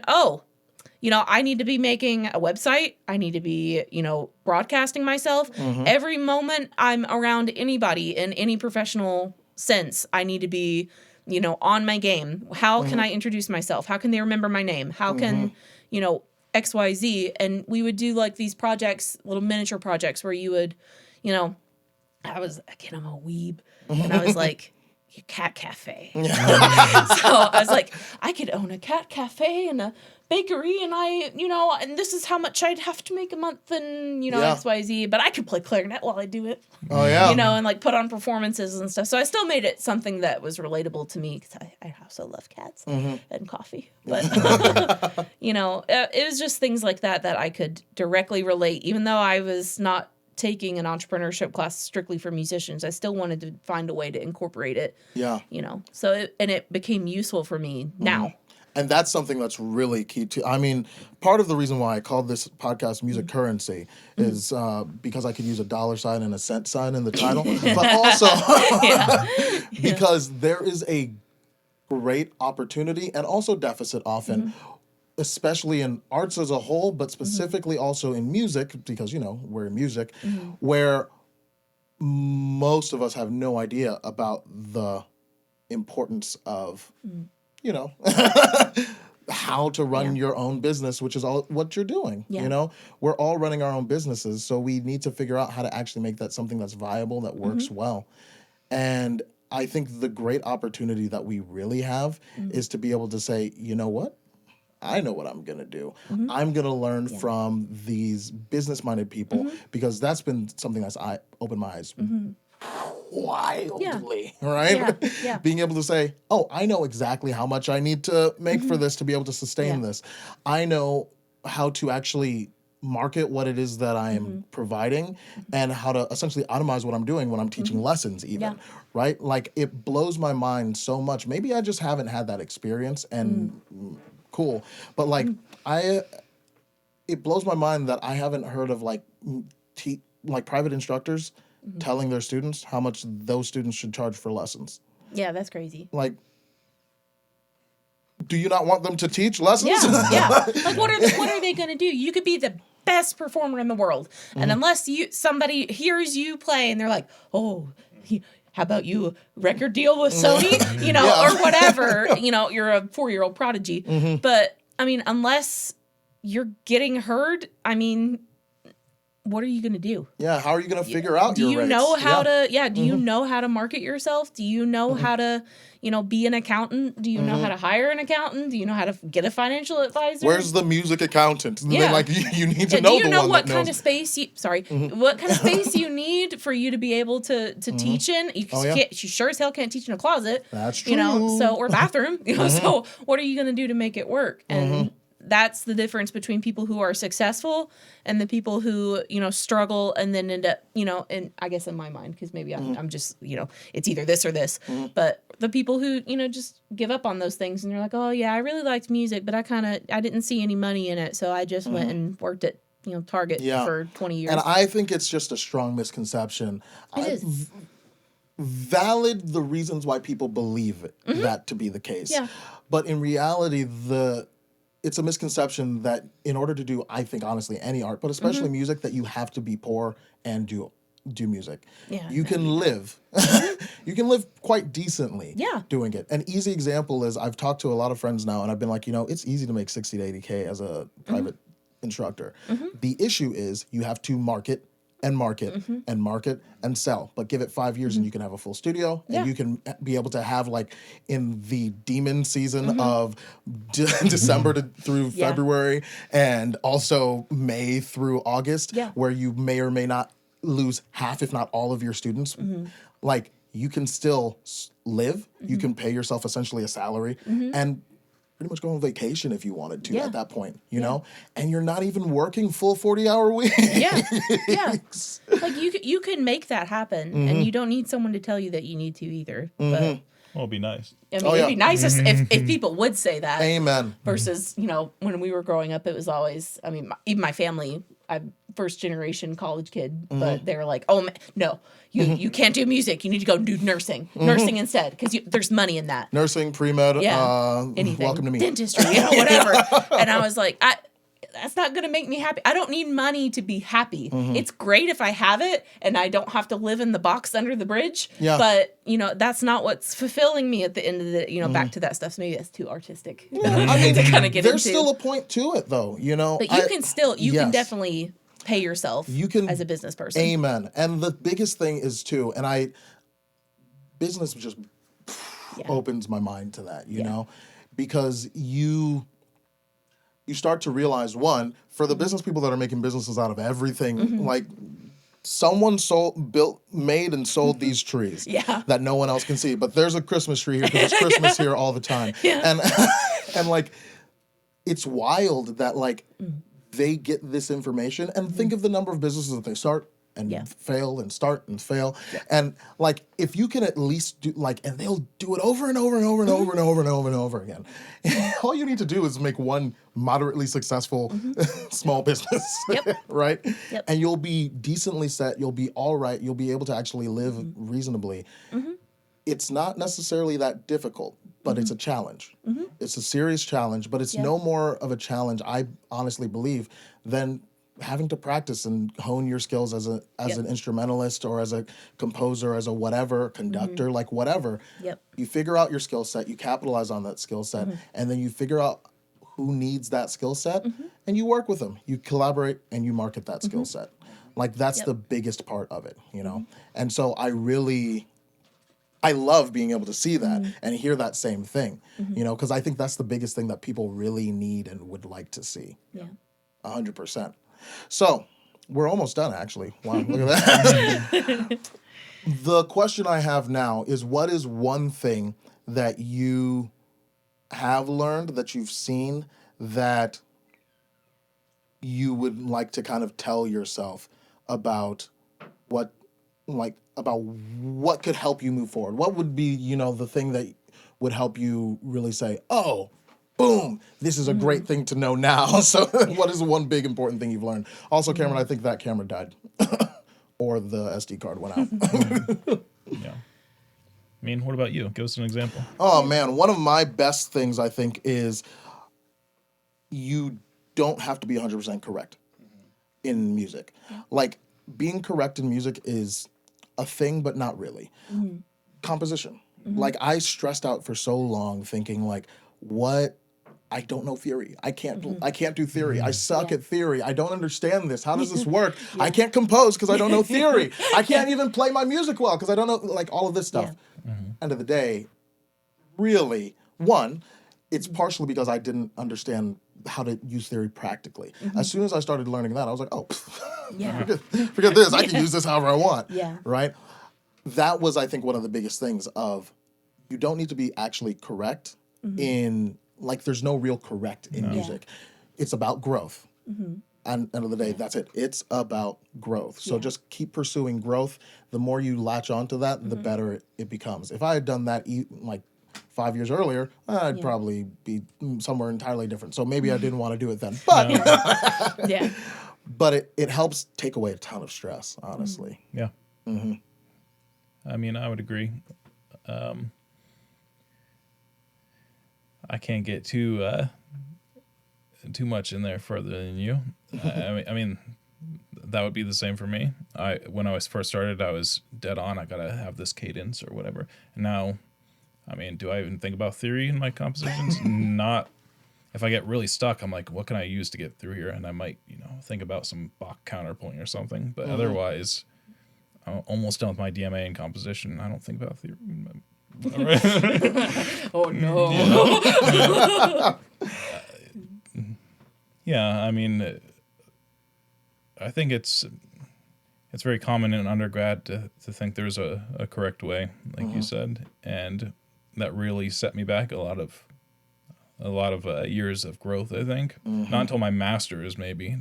you know, I need to be making a website. I need to be, you know, broadcasting myself. Every moment I'm around anybody in any professional sense, I need to be, you know, on my game. How can I introduce myself? How can they remember my name? How can, you know, XYZ? And we would do like these projects, little miniature projects where you would, you know, I'm a weeb. And I was like, cat cafe. So I was like, I could own a cat cafe and a bakery, and and this is how much I'd have to make a month, and XYZ, but I could play clarinet while I do it. Oh yeah. And like put on performances and stuff. So I still made it something that was relatable to me because I also love cats and coffee. But it was just things like that I could directly relate, even though I was not taking an entrepreneurship class strictly for musicians. I still wanted to find a way to incorporate it. Yeah. So it became useful for me now. And that's something that's really key too. I mean, part of the reason why I called this podcast Music Currency is because I could use a dollar sign and a cent sign in the title, but also because there is a great opportunity and also deficit often, especially in arts as a whole, but specifically also in music, because, we're in music, where most of us have no idea about the importance of how to run your own business, which is all what you're doing. Yeah. We're all running our own businesses, so we need to figure out how to actually make that something that's viable, that works well. And I think the great opportunity that we really have is to be able to say, you know what? I know what I'm going to do. I'm going to learn from these business-minded people because that's been something that's opened my eyes wildly, right? Yeah. Being able to say, oh, I know exactly how much I need to make for this to be able to sustain this. I know how to actually market what it is that I am providing and how to essentially automize what I'm doing when I'm teaching lessons even, right? Like it blows my mind so much. Maybe I just haven't had that experience and cool. But like it blows my mind that I haven't heard of like private instructors telling their students how much those students should charge for lessons. Yeah, that's crazy. Like, do you not want them to teach lessons? Yeah. Like, what are they going to do? You could be the best performer in the world, and unless somebody hears you play and they're like, oh, how about you record deal with Sony, or whatever, you're a 4-year-old prodigy. But I mean, unless you're getting heard, I mean, what are you going to do? Yeah, how are you going to figure out do your you rates? know how to do you know how to market yourself? Do you know how to be an accountant? Do you know how to hire an accountant? Do you know how to get a financial advisor? Where's the music accountant? Yeah. Like, you need to know do you know what that kind knows. of space what kind of space you need for you to be able to teach in? You sure as hell can't teach in a closet. That's true. Or bathroom. So what are you going to do to make it work? And that's the difference between people who are successful and the people who, struggle and then end up, and I guess in my mind, because maybe I'm just, it's either this or this, but the people who, just give up on those things and you're like, oh yeah, I really liked music, but I didn't see any money in it. So I just went and worked at, Target for 20 years. And I think it's just a strong misconception. It is. Valid the reasons why people believe that to be the case. Yeah. But in reality, it's a misconception that in order to do, I think, honestly, any art, but especially music, that you have to be poor and do music. Yeah, you can live. You can live quite decently doing it. An easy example is I've talked to a lot of friends now, and I've been like, it's easy to make 60 to 80K as a private instructor. The issue is you have to market and market and market and sell, but give it 5 years and you can have a full studio and you can be able to have, like, in the demon season of December through February and also May through August, where you may or may not lose half, if not all of your students. Like, you can still live, you can pay yourself essentially a salary and pretty much go on vacation if you wanted to at that point, you know? And you're not even working full 40-hour weeks. Like, you can make that happen, and you don't need someone to tell you that you need to either. But Well, it'd be nice. I mean, it'd be nice if people would say that. Amen. Versus, when we were growing up, it was always, I mean, even my family, I'm first generation college kid, but they're like, oh, no, you can't do music. You need to go do nursing instead, because there's money in that. Nursing, pre-med, anything. welcome to me. Dentistry, whatever. And I was like, that's not going to make me happy. I don't need money to be happy. It's great if I have it and I don't have to live in the box under the bridge. Yeah. But, that's not what's fulfilling me at the end of the, back to that stuff. So maybe that's too artistic to kind of get There's into. still a point to it, though, But you can definitely pay yourself as a business person. Amen. And the biggest thing is, too, business just opens my mind to that, you know, because you start to realize, one, for the business people that are making businesses out of everything, like, someone made and sold these trees that no one else can see. But there's a Christmas tree here because it's Christmas here all the time. And like, it's wild that, like, they get this information, and think of the number of businesses that they start and fail and start and fail. And, like, if you can at least do, like, and they'll do it over and over and over and over and over and over and over again. All you need to do is make one moderately successful small business, right? Yep. And you'll be decently set. You'll be all right. You'll be able to actually live reasonably. It's not necessarily that difficult, but it's a challenge. It's a serious challenge, but it's no more of a challenge, I honestly believe, than having to practice and hone your skills as an instrumentalist or as a composer, as a whatever, conductor, like whatever. You figure out your skill set, you capitalize on that skill set, and then you figure out who needs that skill set, and you work with them. You collaborate and you market that skill set. Like, that's the biggest part of it, And so I love being able to see that and hear that same thing, because I think that's the biggest thing that people really need and would like to see. 100%. So, we're almost done, actually. Wow, look at that. The question I have now is, what is one thing that you have learned, that you've seen, that you would like to kind of tell yourself about what could help you move forward? What would be, the thing that would help you really say, oh, boom, this is a great thing to know now. So what is the one big important thing you've learned? Also, Cameron, I think that camera died. Or the SD card went out. I mean, what about you? Give us an example. Oh man, one of my best things I think is you don't have to be 100% correct in music. Like being correct in music is a thing, but not really. Composition. Like I stressed out for so long thinking like, what? I don't know theory. I can't do theory. I suck at theory. I don't understand this. How does this work? I can't compose because I don't know theory. I can't even play my music well because I don't know like all of this stuff. End of the day, really, one, it's partially because I didn't understand how to use theory practically. As soon as I started learning that, I was like, oh, forget this. I can use this however I want. Right? That was, I think, one of the biggest things of you don't need to be actually correct in, like, there's no real correct in music. It's about growth. And end of the day, that's it. It's about growth. So just keep pursuing growth. The more you latch onto that, the better it becomes. If I had done that like 5 years earlier, I'd probably be somewhere entirely different. So maybe I didn't want to do it then. But but it helps take away a ton of stress, honestly. Yeah. I mean, I would agree. I can't get too much in there further than you. I mean, that would be the same for me. When I was first started, I was dead on. I gotta have this cadence or whatever. And now, I mean, do I even think about theory in my compositions? Not. If I get really stuck, I'm like, what can I use to get through here? And I might, think about some Bach counterpoint or something. But otherwise, I'm almost done with my DMA in composition. I don't think about theory. Oh no. Yeah, I mean, I think it's very common in undergrad to think there's a correct way, like you said, and that really set me back a lot of years of growth. I think not until my master's maybe.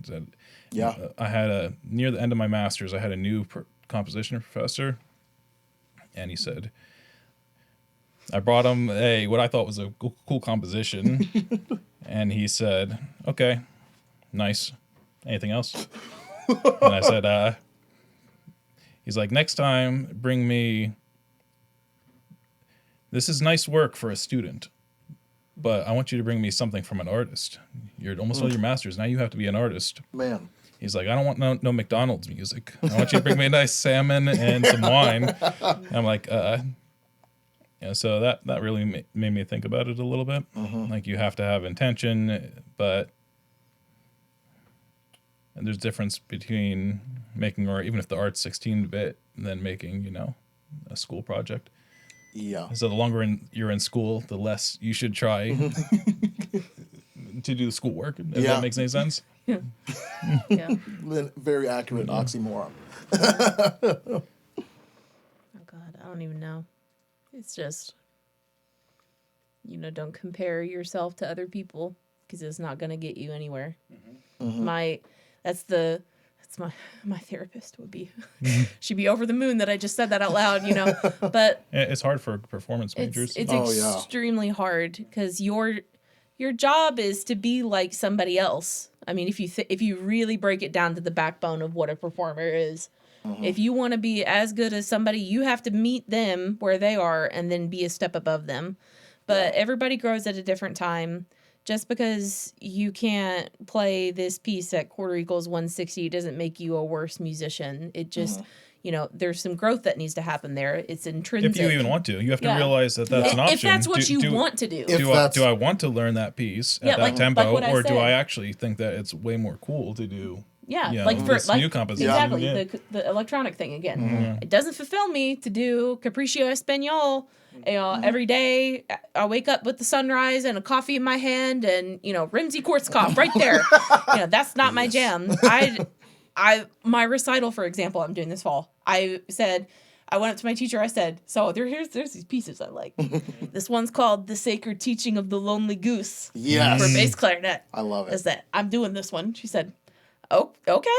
I had near the end of my master's, I had a new composition professor, and he said, I brought him what I thought was a cool composition, and he said, "Okay, nice. Anything else?" And I said, he's like, "Next time, bring me. This is nice work for a student, but I want you to bring me something from an artist. You're almost all your masters. Now you have to be an artist." Man. He's like, "I don't want no McDonald's music. I want you to bring me a nice salmon and some wine." And I'm like, Yeah, so that really made me think about it a little bit. Like you have to have intention, but there's difference between making, or even if the art's 16-bit, than making, a school project. Yeah. So the longer you're in school, the less you should try to do the schoolwork. If that makes any sense. Very accurate oxymoron. Oh God, I don't even know. It's just, don't compare yourself to other people because it's not going to get you anywhere. That's my therapist would be. She'd be over the moon that I just said that out loud, But it's hard for performance majors. It's extremely hard because your job is to be like somebody else. I mean, if you really break it down to the backbone of what a performer is. If you want to be as good as somebody, you have to meet them where they are and then be a step above them. But everybody grows at a different time. Just because you can't play this piece at quarter equals 160 doesn't make you a worse musician. It just, there's some growth that needs to happen there. It's intrinsic. If you even want to. You have to realize that that's an option. If that's what you want to do. Do I want to learn that piece at that tempo, or do I actually think that it's way more cool to do new composition? Exactly, the electronic thing again. It doesn't fulfill me to do Capriccio Espanol. Every day I wake up with the sunrise and a coffee in my hand and Rimsky-Korsakov right there. That's not my jam. My recital, for example, I'm doing this fall. I went up to my teacher. I said, "So there's these pieces I like. This one's called "The Sacred Teaching of the Lonely Goose." Yes, for bass clarinet. I love it. Is that I'm doing this one? She said, "Oh, okay,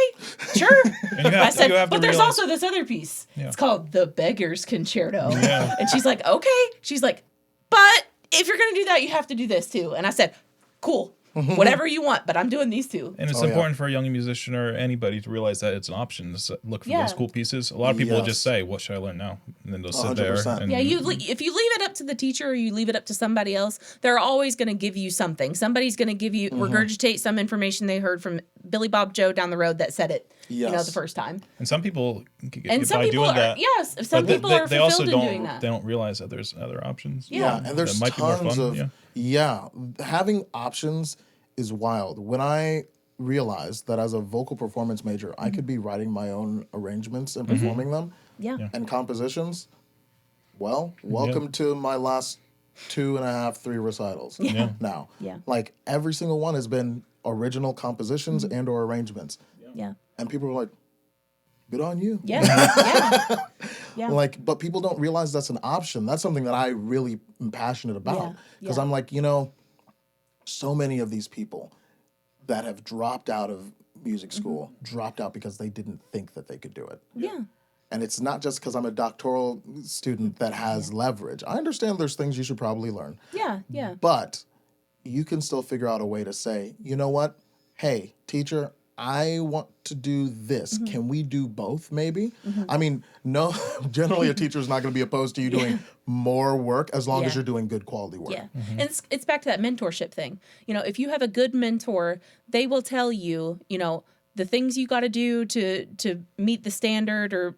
sure." I said, "But there's also this other piece. It's called The Beggar's Concerto." And she's like, "Okay." She's like, "But if you're gonna do that, you have to do this too." And I said, "Cool." whatever you want, but I'm doing these two. And it's important for a young musician or anybody to realize that it's an option to look for those cool pieces. A lot of people will just say, "What should I learn now?" And then they'll sit there. 100%. And, If you leave it up to the teacher or you leave it up to somebody else, they're always going to give you something. Somebody's going to give you regurgitate some information they heard from Billy Bob Joe down the road that said it, the first time. And some people get And some by people doing that. some people are they fulfilled also in don't doing that. they don't realize that there's other options. Yeah, and there's that might be more tons fun. of having options is wild. When I realized that as a vocal performance major, I could be writing my own arrangements and performing them and compositions, well, welcome to my last 2.5, 3 recitals now. Yeah. Like every single one has been original compositions and or arrangements. Yeah. And people were like, good on you. Yeah. Yeah. Like, but people don't realize that's an option. That's something that I really am passionate about. Because I'm like, so many of these people that have dropped out of music school dropped out because they didn't think that they could do it. Yeah. And it's not just because I'm a doctoral student that has leverage. I understand there's things you should probably learn. Yeah. Yeah. But you can still figure out a way to say, you know what? Hey, teacher, I want to do this. Can we do both maybe? I mean, no, generally a teacher is not going to be opposed to you doing more work as long as you're doing good quality work. Yeah. And it's back to that mentorship thing. If you have a good mentor, they will tell you, the things you got to do to meet the standard or,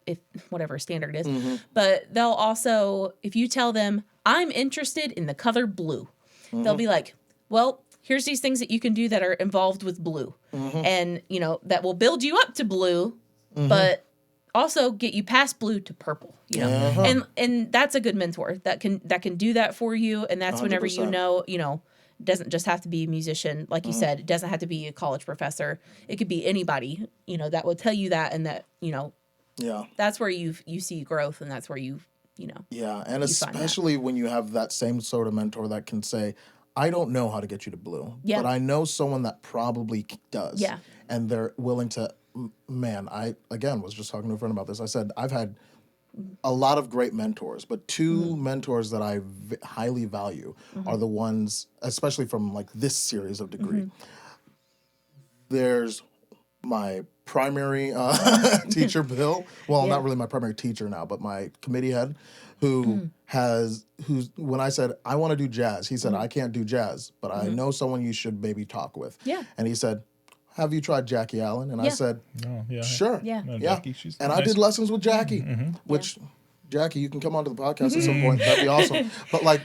if whatever standard is. But they'll also, if you tell them, I'm interested in the color blue, they'll be like, well, here's these things that you can do that are involved with blue. And, that will build you up to blue, but also get you past blue to purple, And that's a good mentor that can do that for you. And that's 100%. Whenever it doesn't just have to be a musician. Like you said, it doesn't have to be a college professor. It could be anybody, that will tell you that, and that, that's where you see growth, and that's where Yeah, and especially when you have that same sort of mentor that can say, I don't know how to get you to blue, but I know someone that probably does. Yeah. And they're willing to, I, again, was just talking to a friend about this. I said, I've had a lot of great mentors, but 2 mentors that I highly value are the ones, especially from like this series of degree. There's my primary teacher, Bill. Well, not really my primary teacher now, but my committee head, who's when I said I want to do jazz, he said I can't do jazz, but I know someone you should maybe talk with. Yeah. And he said, have you tried Jackie Allen? And I said, sure. Yeah. Jackie, she's and nice. I did lessons with Jackie, which Jackie, you can come onto the podcast at some point. That'd be awesome. But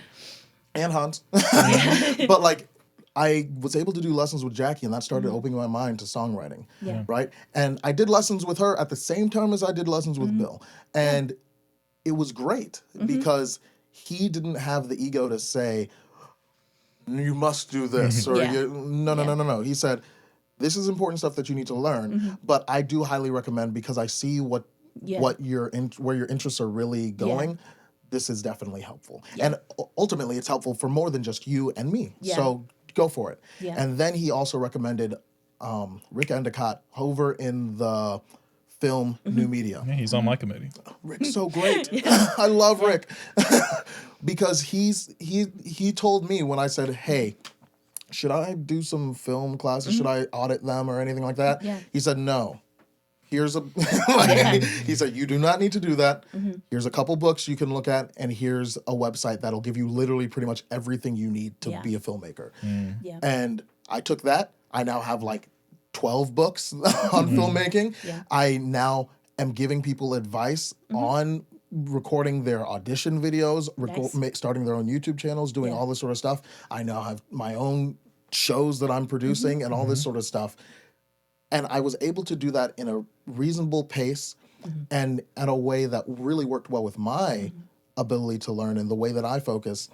and Hans. But I was able to do lessons with Jackie, and that started opening my mind to songwriting, right? And I did lessons with her at the same time as I did lessons with Bill. And it was great because he didn't have the ego to say, you must do this, or no. He said, this is important stuff that you need to learn, but I do highly recommend, because I see where your interests are really going. This is definitely helpful. And ultimately, it's helpful for more than just you and me. So go for it. Yeah. And then he also recommended Rick Endicott over in the film New Media. Yeah, he's on my committee. Rick's so great. I love Rick. Because he told me when I said, hey, should I do some film classes? Should I audit them or anything like that? Yeah. He said, no. Here's he said, you do not need to do that. Here's a couple books you can look at, and here's a website that'll give you literally pretty much everything you need to be a filmmaker. Yeah. And I took that. I now have 12 books on filmmaking. Yeah. I now am giving people advice on recording their audition videos, starting their own YouTube channels, doing all this sort of stuff. I now have my own shows that I'm producing and all this sort of stuff. And I was able to do that in a reasonable pace and in a way that really worked well with my ability to learn and the way that I focus.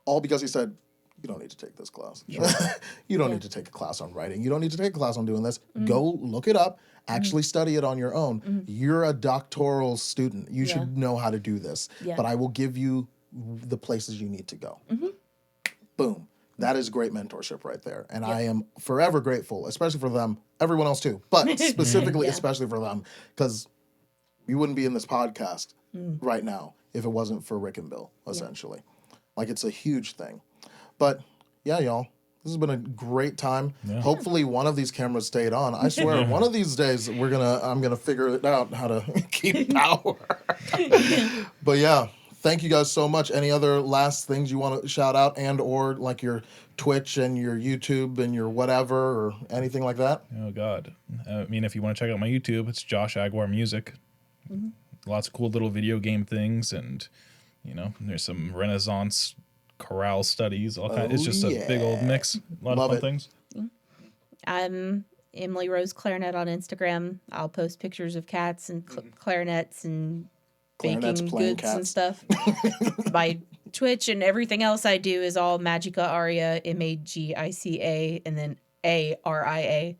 All because he said, you don't need to take this class. Sure. You don't need to take a class on writing. You don't need to take a class on doing this. Go look it up. Actually study it on your own. You're a doctoral student. You should know how to do this. Yeah. But I will give you the places you need to go. Boom. That is great mentorship right there. And I am forever grateful, especially for them, everyone else too, but specifically, especially for them, because we wouldn't be in this podcast right now if it wasn't for Rick and Bill, essentially. It's a huge thing. But yeah, y'all, This has been a great time. Yeah. Hopefully one of these cameras stayed on. I swear, one of these days I'm gonna figure it out how to keep power. But yeah, thank you guys so much. Any other last things you want to shout out, and or like your Twitch and your YouTube and your whatever or anything like that? Oh God. I mean, if you want to check out my YouTube, it's Josh Aguiar Music. Lots of cool little video game things, and there's some Renaissance chorale studies. It's just a big old mix. A lot Love of it. fun things. I'm Emily Rose Clarinet on Instagram. I'll post pictures of cats and clarinets and Clarinets baking playing goods and cats. stuff. My Twitch and everything else I do is all Magica Aria, Magica, and then Aria.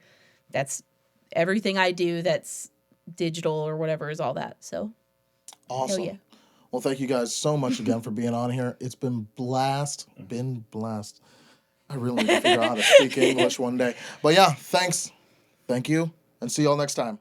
That's everything I do that's digital or whatever is all that. So, Awesome. hell yeah. Well, thank you guys so much again for being on here. It's been blast. I really need to figure out how to speak English one day. But yeah, thanks. Thank you. And see y'all next time.